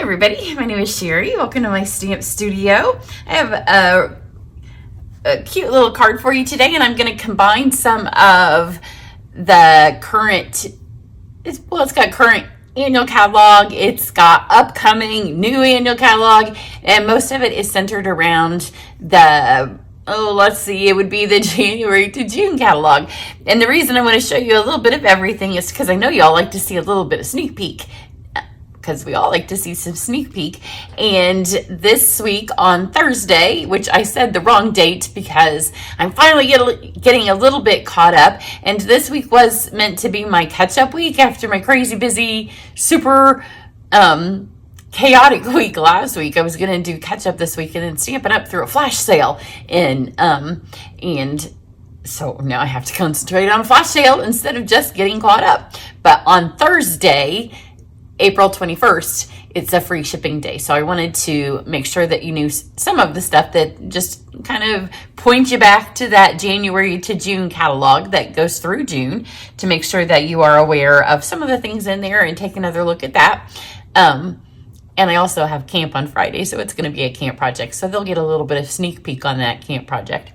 everybody, my name is Cheri. Welcome to my stamp studio. I have a cute little card for you today, and I'm going to combine some of the current, it's got current annual catalog, it's got upcoming new annual catalog, and most of it is centered around the it would be the January to June catalog. And the reason I want to show you a little bit of everything is because I know y'all like to see a little bit of sneak peek, because we all like to see some sneak peek. And this week on Thursday, which I said the wrong date because I'm finally getting a little bit caught up, and this week was meant to be my catch-up week after my crazy busy, super chaotic week last week. I was going to do catch-up this week and then Stampin' Up through a flash sale, and so now I have to concentrate on a flash sale instead of just getting caught up. But on Thursday, April 21st, it's a free shipping day. So I wanted to make sure that you knew some of the stuff that just kind of points you back to that January to June catalog that goes through June, to make sure that you are aware of some of the things in there and take another look at that. And I also have camp on Friday, so it's going to be a camp project. So they'll get a little bit of sneak peek on that camp project.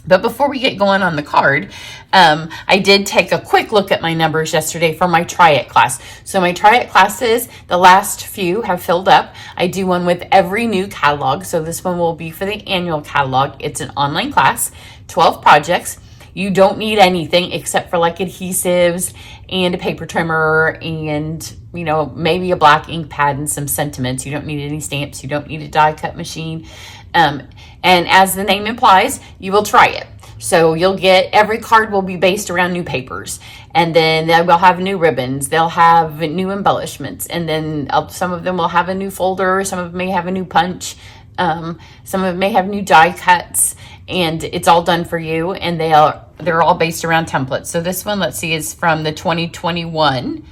But before we get going on the card, I did take a quick look at my numbers yesterday for my Try It class. So my Try It classes, the last few have filled up. I do one with every new catalog. So this one will be for the annual catalog. It's an online class, 12 projects. You don't need anything except for like adhesives and a paper trimmer and, you know, maybe a black ink pad and some sentiments. You don't need any stamps. You don't need a die cut machine. And as the name implies, you will try it. So you'll get, every card will be based around new papers, and then they will have new ribbons, they'll have new embellishments, and then some of them will have a new folder, some of them may have a new punch, some of them may have new die cuts, and it's all done for you, and they're all based around templates. So this one, let's see, is from the 2021.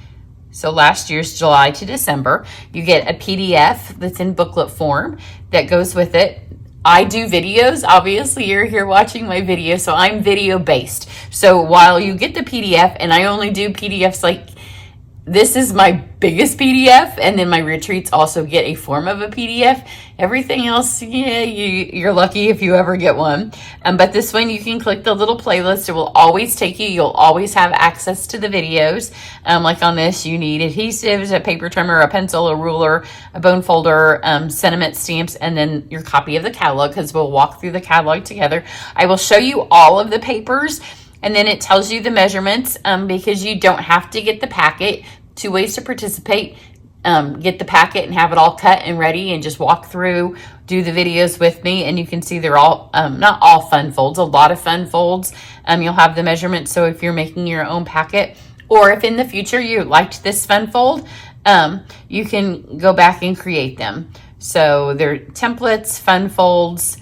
So last year's July to December. You get a PDF that's in booklet form that goes with it. I do videos. Obviously, you're here watching my video, so I'm video based. So while you get the PDF, and I only do PDFs like, this is my biggest PDF, and then my retreats also get a form of a PDF. Everything else, yeah, you're lucky if you ever get one. But this one, you can click the little playlist. It will always take you. You'll always have access to the videos. Like on this, you need adhesives, a paper trimmer, a pencil, a ruler, a bone folder, sentiment stamps, and then your copy of the catalog, because we'll walk through the catalog together. I will show you all of the papers, and then it tells you the measurements, because you don't have to get the packet. 2 ways to participate: get the packet and have it all cut and ready and just walk through, do the videos with me, and you can see they're all, not all fun folds, a lot of fun folds. You'll have the measurements, so if you're making your own packet, or if in the future you liked this fun fold, you can go back and create them. So they're templates, fun folds,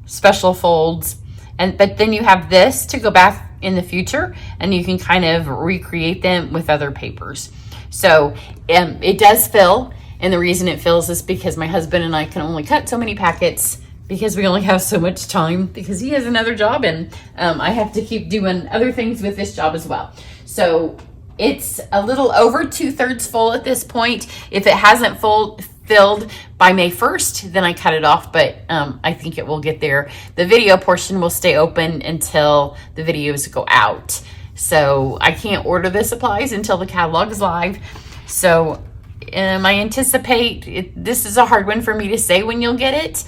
special folds, but then you have this to go back in the future, and you can kind of recreate them with other papers. So it does fill, and the reason it fills is because my husband and I can only cut so many packets, because we only have so much time, because he has another job, and I have to keep doing other things with this job as well. So it's a little over 2/3 full at this point. If it hasn't filled by May 1st, then I cut it off, but I think it will get there. The video portion will stay open until the videos go out. So I can't order the supplies until the catalog is live. So I anticipate, this is a hard one for me to say when you'll get it.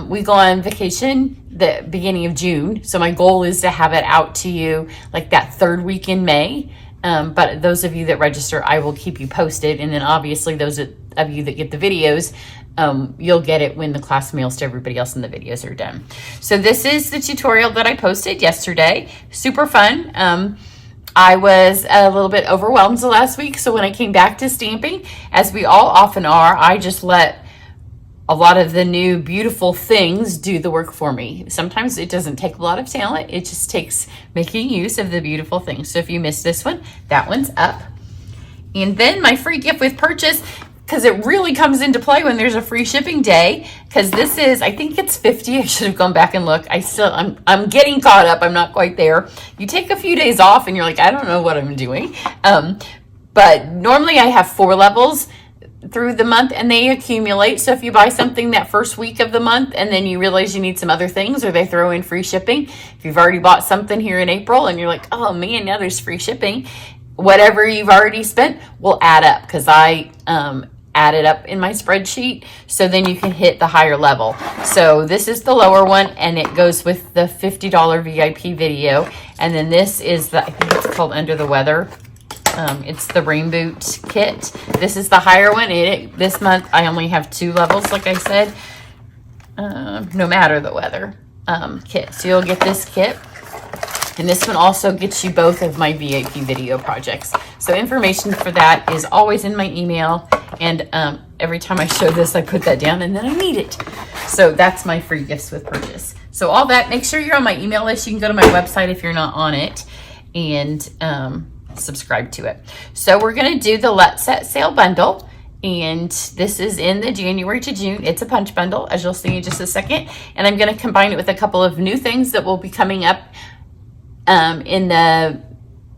We go on vacation the beginning of June, so my goal is to have it out to you like that 3rd week in May. But those of you that register, I will keep you posted. And then obviously those of you that get the videos, you'll get it when the class mails to everybody else and the videos are done. So this is the tutorial that I posted yesterday. Super fun. I was a little bit overwhelmed the last week. So when I came back to stamping, as we all often are, I just let a lot of the new beautiful things do the work for me. Sometimes it doesn't take a lot of talent. It just takes making use of the beautiful things. So if you missed this one, that one's up. And then my free gift with purchase, because it really comes into play when there's a free shipping day, because this is, I think it's 50. I should have gone back and looked. I'm getting caught up. I'm not quite there. You take a few days off and you're like, I don't know what I'm doing. But normally I have 4 levels. through the month and they accumulate. So if you buy something that first week of the month and then you realize you need some other things, or they throw in free shipping. If you've already bought something here in April and you're like, oh man, now there's free shipping, whatever you've already spent will add up, because I add it up in my spreadsheet, so then you can hit the higher level. So this is the lower one, and it goes with the $50 VIP video. And then this is the, I think it's called Under the Weather. It's the rain boot kit. This is the higher one. This month I only have 2 levels, like I said, no matter the weather kit. So you'll get this kit. And this one also gets you both of my VIP video projects. So information for that is always in my email. And every time I show this, I put that down and then I need it. So that's my free gifts with purchase. So all that, make sure you're on my email list. You can go to my website if you're not on it, and subscribe to it. So we're going to do the Let's Set sale bundle. And this is in the January to June. It's a punch bundle, as you'll see in just a second. And I'm going to combine it with a couple of new things that will be coming up in the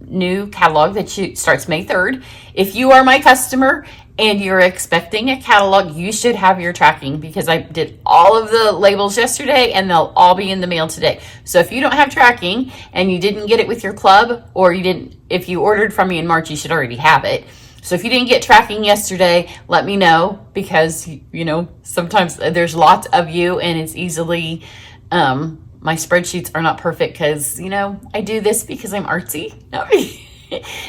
new catalog that starts May 3rd. If you are my customer and you're expecting a catalog, you should have your tracking, because I did all of the labels yesterday and they'll all be in the mail today. So if you don't have tracking and you didn't get it with your club, or you didn't, if you ordered from me in March, you should already have it. So if you didn't get tracking yesterday, let me know, because you know, sometimes there's lots of you and it's easily my spreadsheets are not perfect, because, you know, I do this because I'm artsy.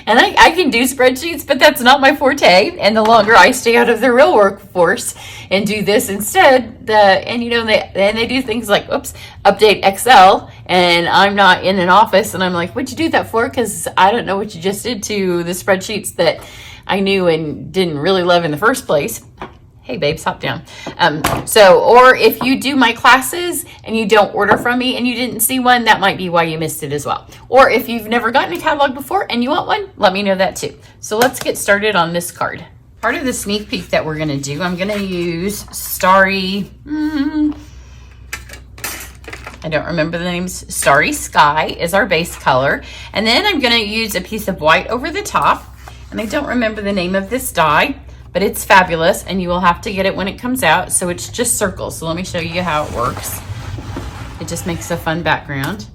And I can do spreadsheets, but that's not my forte. And the longer I stay out of the real workforce and do this instead, they do things like, update Excel, and I'm not in an office, and I'm like, what'd you do that for? Because I don't know what you just did to the spreadsheets that I knew and didn't really love in the first place. Hey babes, hop down. Or if you do my classes and you don't order from me and you didn't see one, that might be why you missed it as well. Or if you've never gotten a catalog before and you want one, let me know that too. So let's get started on this card. Part of the sneak peek that we're gonna do, I'm gonna use Starry, I don't remember the names. Starry Sky is our base color. And then I'm gonna use a piece of white over the top. And I don't remember the name of this die, but it's fabulous, and you will have to get it when it comes out. So it's just circles. So let me show you how it works. It just makes a fun background.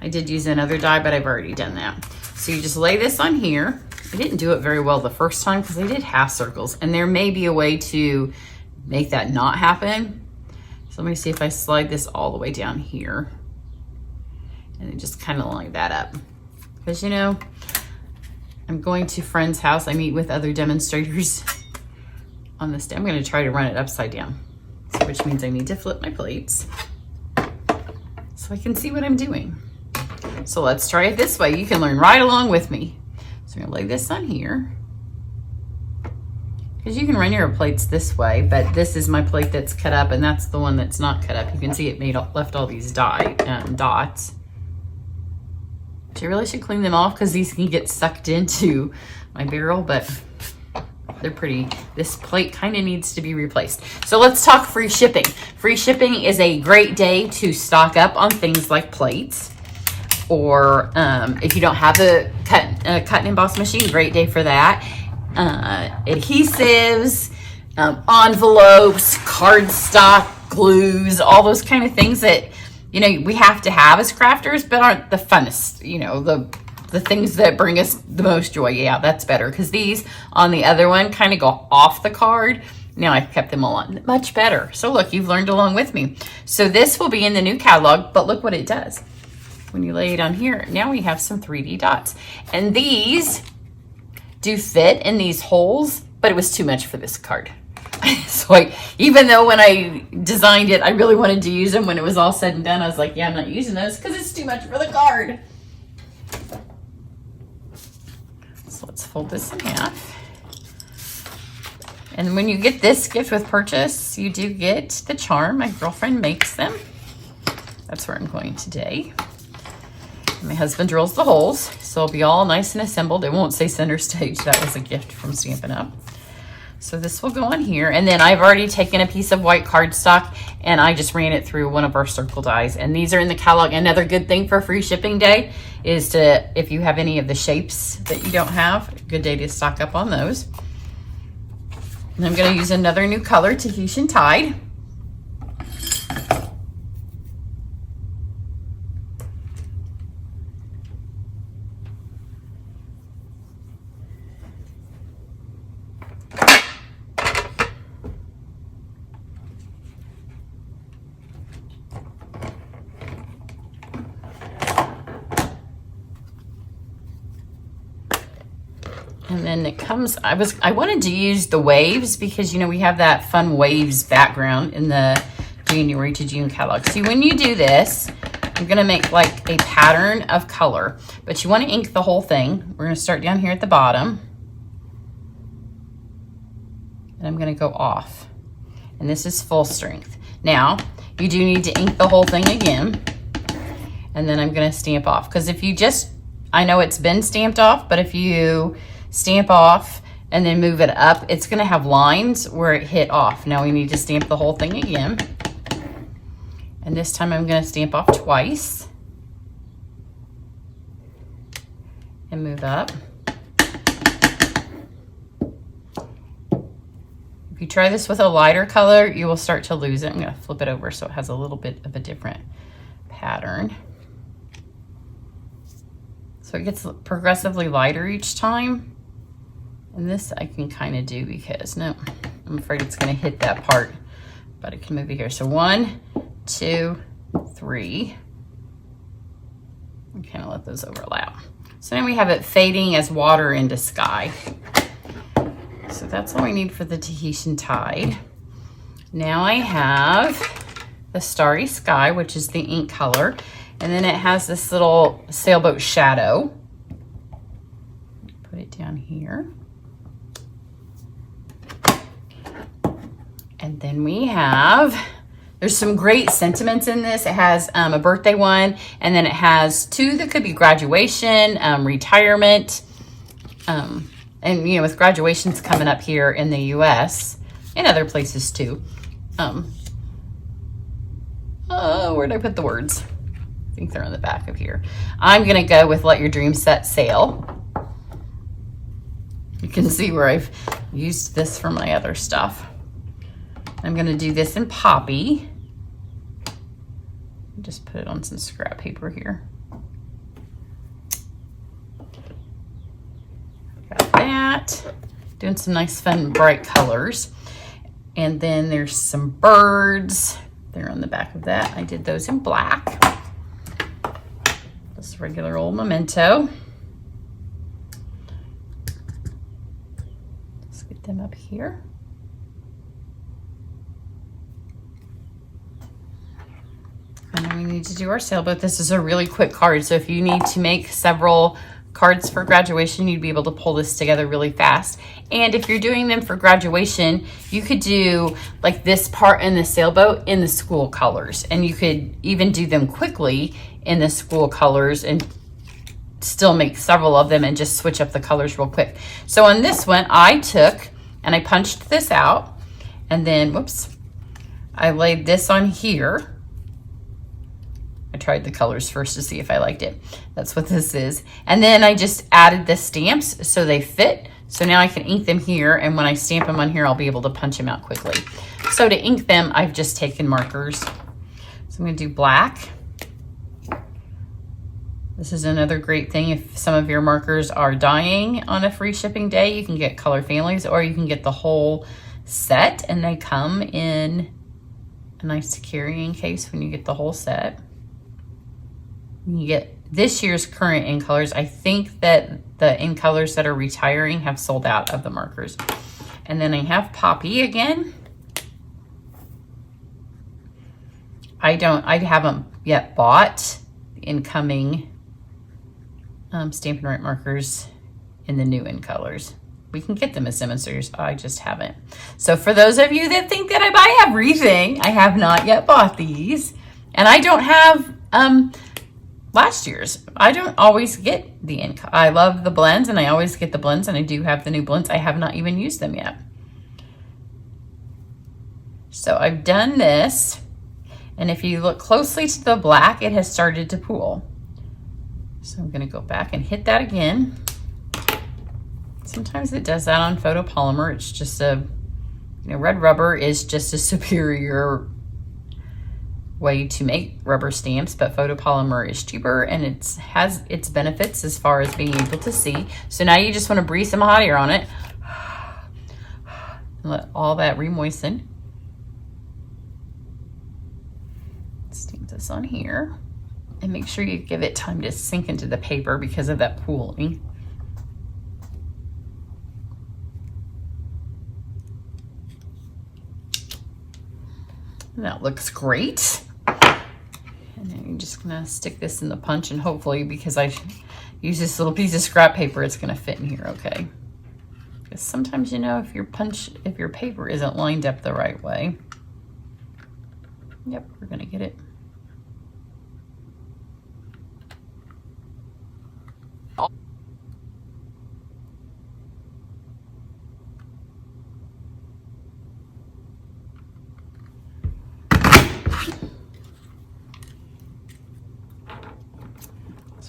I did use another die, but I've already done that. So you just lay this on here. I didn't do it very well the first time because I did half circles, and there may be a way to make that not happen. So let me see if I slide this all the way down here and then just kind of line that up. Because, you know, I'm going to friend's house. I meet with other demonstrators on this day. I'm going to try to run it upside down, which means I need to flip my plates so I can see what I'm doing. So let's try it this way. You can learn right along with me. So I'm going to lay this on here, because you can run your plates this way, but this is my plate that's cut up, and that's the one that's not cut up. You can see it left all these dots. I really should clean them off, because these can get sucked into my barrel, but they're pretty. This plate kind of needs to be replaced. So let's talk free shipping. Free shipping is a great day to stock up on things like plates, or if you don't have a cut and emboss machine, great day for that. Adhesives, envelopes, cardstock, glues, all those kind of things that, you know, we have to have as crafters, but aren't the funnest, you know, the things that bring us the most joy. Yeah, that's better, because these on the other one kind of go off the card. Now I've kept them on much better. So look, you've learned along with me. So this will be in the new catalog, but look what it does. When you lay it on here, now we have some 3D dots. And these do fit in these holes, but it was too much for this card. So even though when I designed it, I really wanted to use them, when it was all said and done, I was like, yeah, I'm not using those because it's too much for the card. So let's fold this in half. And when you get this gift with purchase, you do get the charm. My girlfriend makes them. That's where I'm going today. My husband drills the holes, so it'll be all nice and assembled. It won't say center stage. That was a gift from Stampin' Up. So this will go on here. And then I've already taken a piece of white cardstock and I just ran it through one of our circle dies. And these are in the catalog. Another good thing for free shipping day is to, if you have any of the shapes that you don't have, a good day to stock up on those. And I'm going to use another new color, Tahitian Tide. And then it comes, I wanted to use the waves because, you know, we have that fun waves background in the January to June catalog. See, when you do this, I'm going to make like a pattern of color, but you want to ink the whole thing. We're going to start down here at the bottom. And I'm going to go off. And this is full strength. Now, you do need to ink the whole thing again. And then I'm going to stamp off. Because if you just, I know it's been stamped off, but if you stamp off and then move it up, it's going to have lines where it hit off. Now we need to stamp the whole thing again. And this time I'm going to stamp off twice and move up. If you try this with a lighter color, you will start to lose it. I'm going to flip it over so it has a little bit of a different pattern. So it gets progressively lighter each time. And this I can kind of do because, no, I'm afraid it's going to hit that part, but I can move it here. So 1, 2, 3. And kind of let those overlap. So now we have it fading as water into sky. So that's all we need for the Tahitian Tide. Now I have the Starry Sky, which is the ink color. And then it has this little sailboat shadow. Put it down here. And then we have, there's some great sentiments in this. It has a birthday one, and then it has 2 that could be graduation, retirement, and you know, with graduations coming up here in the US and other places too. Where'd I put the words? I think they're on the back of here. I'm gonna go with Let Your Dreams Set Sail. You can see where I've used this for my other stuff. I'm going to do this in Poppy. Just put it on some scrap paper here. Got that. Doing some nice, fun, bright colors. And then there's some birds. They're on the back of that. I did those in black. Just regular old memento. Let's get them up here. And then we need to do our sailboat. This is a really quick card, so if you need to make several cards for graduation, you'd be able to pull this together really fast. And if you're doing them for graduation, you could do like this part in the sailboat in the school colors, and you could even do them quickly in the school colors and still make several of them and just switch up the colors real quick. So on this one, I took and I punched this out, and then, whoops, I laid this on here. I tried the colors first to see if I liked it. That's what this is. And then I just added the stamps so they fit. So now I can ink them here, and when I stamp them on here, I'll be able to punch them out quickly. So to ink them, I've just taken markers. So I'm gonna do black. This is another great thing. If some of your markers are dying on a free shipping day, you can get color families, or you can get the whole set, and they come in a nice carrying case when you get the whole set. You get this year's current in colors. I think that the in colors that are retiring have sold out of the markers. And then I have Poppy again. I haven't yet bought incoming Stampin' Right markers in the new in colors. We can get them as demonstrators. I just haven't. So for those of you that think that I buy everything, I have not yet bought these. And I don't have last year's. I don't always get the ink. I love the blends, and I always get the blends, and I do have the new blends. I have not even used them yet. So I've done this, and if you look closely to the black, it has started to pool. So I'm going to go back and hit that again. Sometimes it does that on photopolymer. It's just a You know, red rubber is just a superior way to make rubber stamps, but photopolymer is cheaper and it has its benefits as far as being able to see. So now you just want to breathe some hot air on it. Let all that re-moisten. Stamp this on here and make sure you give it time to sink into the paper because of that pooling. That looks great. And then you're just gonna stick this in the punch, and hopefully, because I use this little piece of scrap paper, it's gonna fit in here okay. Because sometimes, you know, if your paper isn't lined up the right way. Yep, we're gonna get it.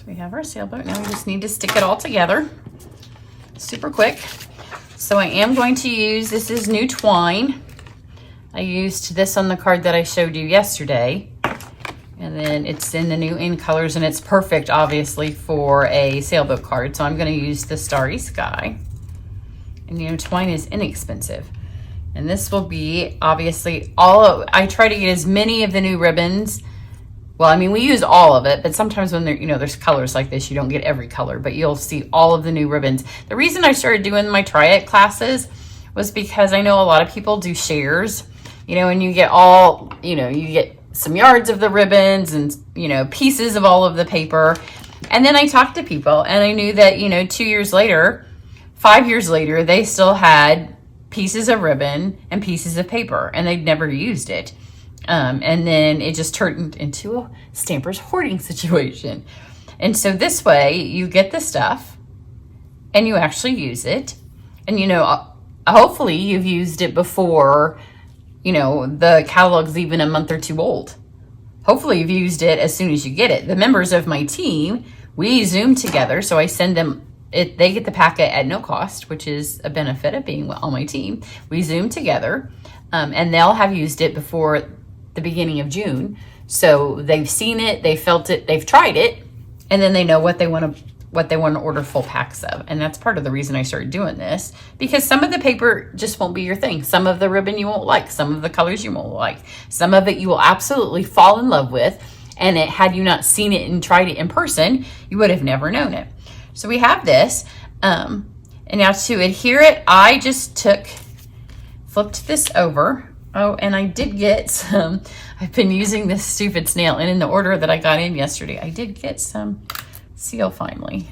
We have our sailboat. Now we just need to stick it all together super quick. So I am going to use, this is new twine. I used this on the card that I showed you yesterday. And then it's in the new in colors, and it's perfect obviously for a sailboat card. So I'm going to use the Starry Sky. And you know, twine is inexpensive. And this will be obviously I try to get as many of the new ribbons. Well, I mean, we use all of it, but sometimes when there's colors like this, you don't get every color, but you'll see all of the new ribbons. The reason I started doing my Try It classes was because I know a lot of people do shares, you know, and you get all, you know, you get some yards of the ribbons and, you know, pieces of all of the paper. And then I talked to people and I knew that, you know, 2 years later, 5 years later, they still had pieces of ribbon and pieces of paper and they'd never used it. And then it just turned into a stamper's hoarding situation. And so this way you get the stuff and you actually use it. And, you know, hopefully you've used it before, you know, the catalog's even a month or two old. Hopefully you've used it as soon as you get it. The members of my team, we Zoom together. So I send them, they get the packet at no cost, which is a benefit of being on my team. We Zoom together and they'll have used it before the beginning of June. So they've seen it, they felt it, they've tried it, and then they know what they want to order full packs of. And that's part of the reason I started doing this, because some of the paper just won't be your thing. Some of the ribbon you won't like, some of the colors you won't like, some of it you will absolutely fall in love with. And had you not seen it and tried it in person, you would have never known it. So we have this. And now to adhere it, I just flipped this over. Oh, and I did get some, I've been using this stupid snail, and in the order that I got in yesterday, I did get some seal finally.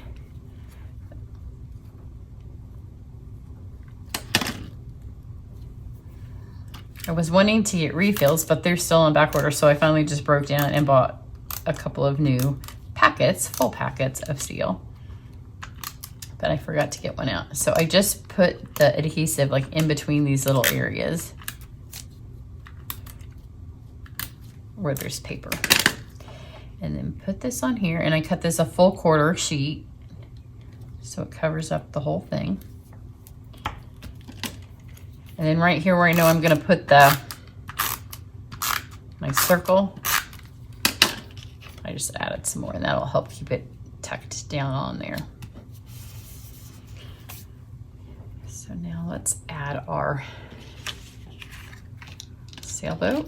I was wanting to get refills, but they're still on back order, so I finally just broke down and bought a couple of new packets, full packets of seal. But I forgot to get one out. So I just put the adhesive like in between these little areas where there's paper, and then put this on here, and I cut this a full quarter sheet so it covers up the whole thing. And then right here where I know I'm going to put my circle, I just added some more, and that'll help keep it tucked down on there. So now let's add our sailboat.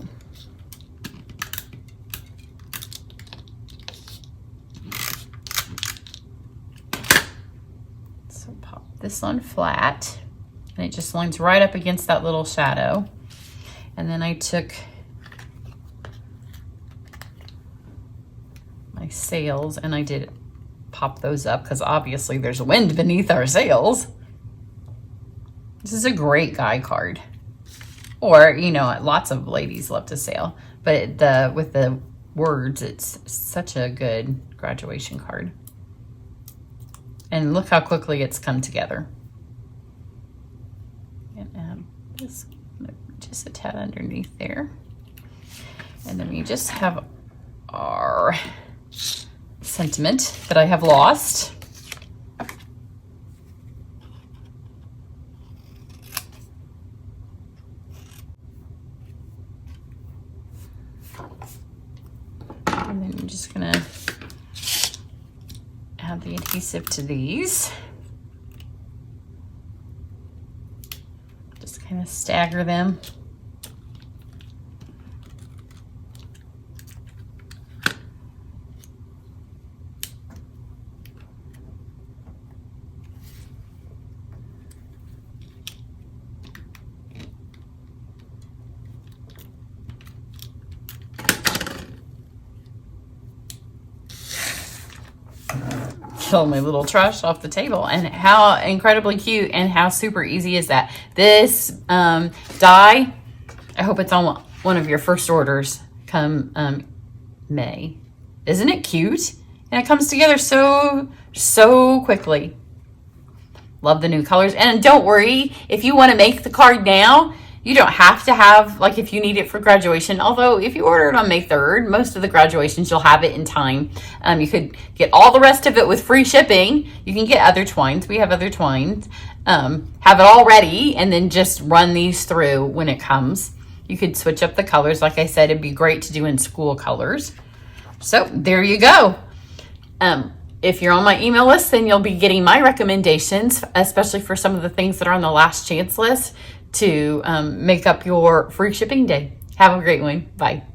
This on flat, and it just lines right up against that little shadow. And then I took my sails and I did pop those up because obviously there's wind beneath our sails. This is a great guy card, or you know, lots of ladies love to sail, but with the words, it's such a good graduation card. And look how quickly it's come together. And add this just a tad underneath there. And then we just have our sentiment that I have lost. And then I'm just gonna add the adhesive to these. Just kind of stagger them. Kill my little trash off the table. And how incredibly cute and how super easy is that? This die, I hope it's on one of your first orders come May. Isn't it cute? And it comes together so quickly. Love the new colors. And don't worry, if you want to make the card now, you don't have to have, like if you need it for graduation, although if you order it on May 3rd, most of the graduations, you'll have it in time. You could get all the rest of it with free shipping. You can get other twines. We have other twines. Have it all ready and then just run these through when it comes. You could switch up the colors. Like I said, it'd be great to do in school colors. So there you go. If you're on my email list, then you'll be getting my recommendations, especially for some of the things that are on the last chance list to make up your free shipping day. Have a great one. Bye.